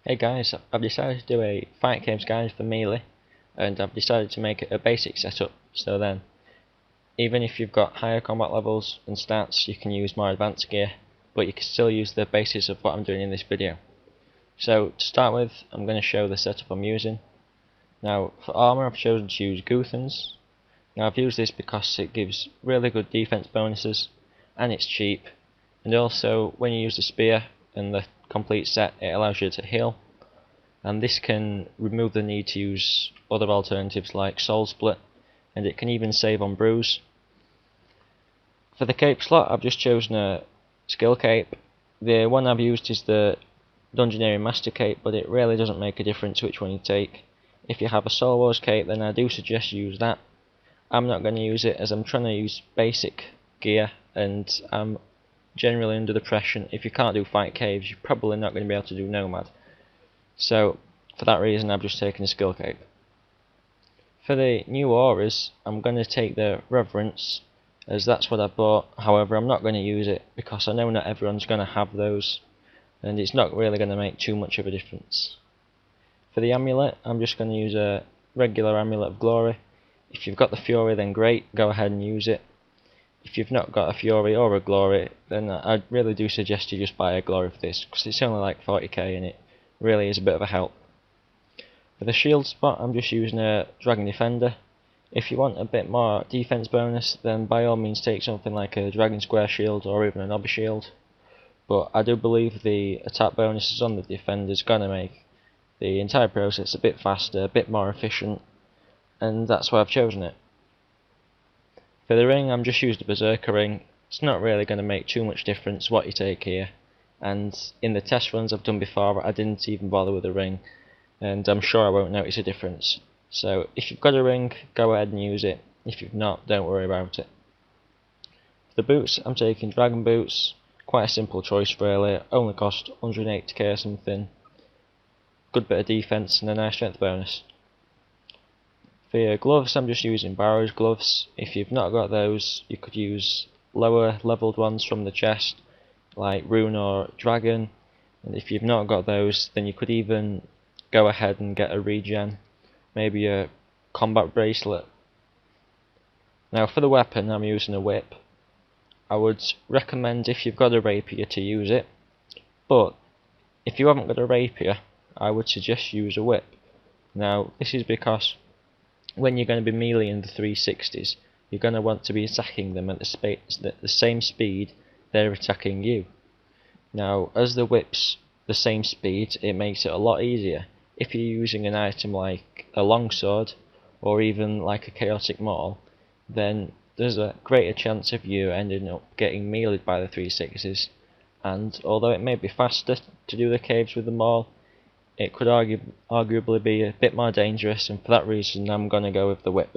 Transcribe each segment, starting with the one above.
Hey guys, I've decided to do a fight games guide for Melee, and I've decided to make it a basic setup, so then even if you've got higher combat levels and stats you can use more advanced gear, but you can still use the basis of what I'm doing in this video. So to start with, I'm going to show the setup I'm using. Now for armour I've chosen to use Guthans. Now I've used this because it gives really good defense bonuses and it's cheap, and also when you use the spear and the complete set it allows you to heal, and this can remove the need to use other alternatives like Soul Split, and it can even save on Bruise. For the cape slot I've just chosen a skill cape. The one I've used is the Dungeoneering Master cape, but it really doesn't make a difference which one you take. If you have a Soul Wars cape then I do suggest you use that. I'm not going to use it as I'm trying to use basic gear, and I'm generally under the impression if you can't do fight caves you're probably not going to be able to do Nomad. So for that reason I've just taken a skill cape. For the new auras I'm going to take the Reverence, as that's what I bought. However, I'm not going to use it because I know not everyone's going to have those, and it's not really going to make too much of a difference. For the amulet I'm just going to use a regular Amulet of Glory. If you've got the Fury then great, go ahead and use it. If you've not got a Fury or a Glory then I really do suggest you just buy a Glory for this, because it's only like 40k and it really is a bit of a help. For the shield spot I'm just using a Dragon Defender. If you want a bit more defense bonus then by all means take something like a Dragon Square Shield or even an Obby Shield, but I do believe the attack bonuses on the Defender is going to make the entire process a bit faster, a bit more efficient, and that's why I've chosen it. For the ring I'm just used a Berserker ring. It's not really going to make too much difference what you take here, and in the test runs I've done before I didn't even bother with the ring, and I'm sure I won't notice a difference. So if you've got a ring, go ahead and use it. If you've not, don't worry about it. For the boots I'm taking Dragon Boots. Quite a simple choice really, only cost 180k or something. Good bit of defense and a nice strength bonus. For your gloves I'm just using Barrow's gloves. If you've not got those you could use lower leveled ones from the chest like Rune or Dragon, and if you've not got those then you could even go ahead and get a regen, maybe a combat bracelet. Now for the weapon I'm using a whip. I would recommend if you've got a rapier to use it, but if you haven't got a rapier I would suggest use a whip. Now this is because when you're going to be melee in the 360s you're going to want to be attacking them at the same speed they're attacking you. Now as the whip's the same speed it makes it a lot easier. If you're using an item like a longsword or even like a chaotic maul, then there's a greater chance of you ending up getting meleeed by the 360s, and although it may be faster to do the caves with the maul, it could arguably be a bit more dangerous, and for that reason I'm going to go with the whip.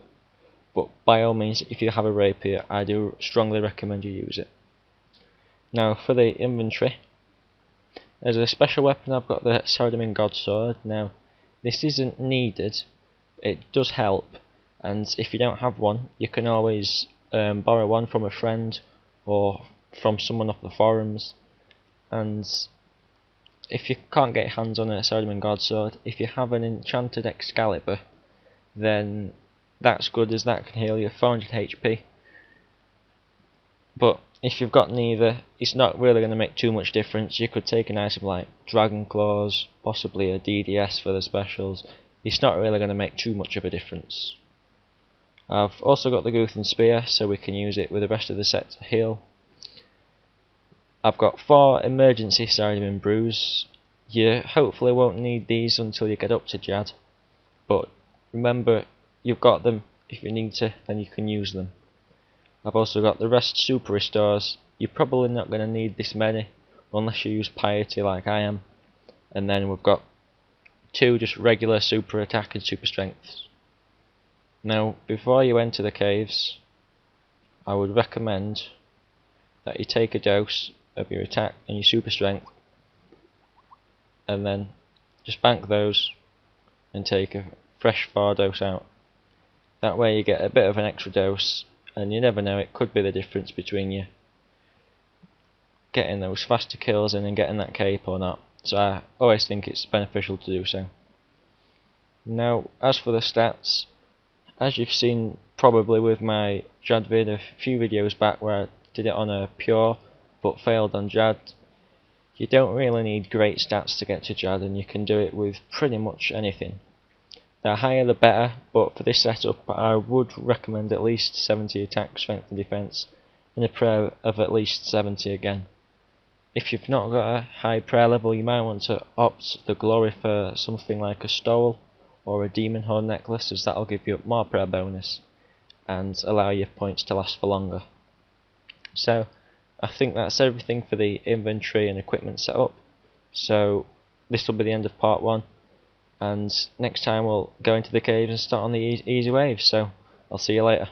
But by all means if you have a rapier I do strongly recommend you use it. Now for the inventory, as a special weapon I've got the Saradomin God Sword. Now this isn't needed, it does help, and if you don't have one you can always borrow one from a friend or from someone off the forums. And if you can't get your hands on a Saradomin God Sword, if you have an enchanted Excalibur then that's good, as that can heal you 400 HP. But if you've got neither, it's not really going to make too much difference. You could take an item like Dragon Claws, possibly a DDS for the specials. It's not really going to make too much of a difference. I've also got the Guthan Spear, so we can use it with the rest of the set to heal. I've got 4 emergency Saradomin Brews. You hopefully won't need these until you get up to Jad, but remember you've got them. If you need to then you can use them. I've also got the rest super restores. You're probably not going to need this many unless you use piety like I am, and then we've got 2 just regular super attack and super strengths. Now before you enter the caves I would recommend that you take a dose of your attack and your super strength, and then just bank those and take a fresh 4 dose out. That way you get a bit of an extra dose, and you never know, it could be the difference between you getting those faster kills and then getting that cape or not. so I always think it's beneficial to do so. Now, as for the stats, as you've seen probably with my JAD vid a few videos back where I did it on a pure but failed on JAD, you don't really need great stats to get to JAD, and you can do it with pretty much anything. The higher the better, but for this setup I would recommend at least 70 attack, strength and defense, and a prayer of at least 70 again. If you've not got a high prayer level, you might want to opt the glory for something like a stole or a demon horn necklace, as that'll give you more prayer bonus and allow your points to last for longer. So I think that's everything for the inventory and equipment setup. So this will be the end of part 1, and next time we'll go into the caves and start on the easy waves. So I'll see you later.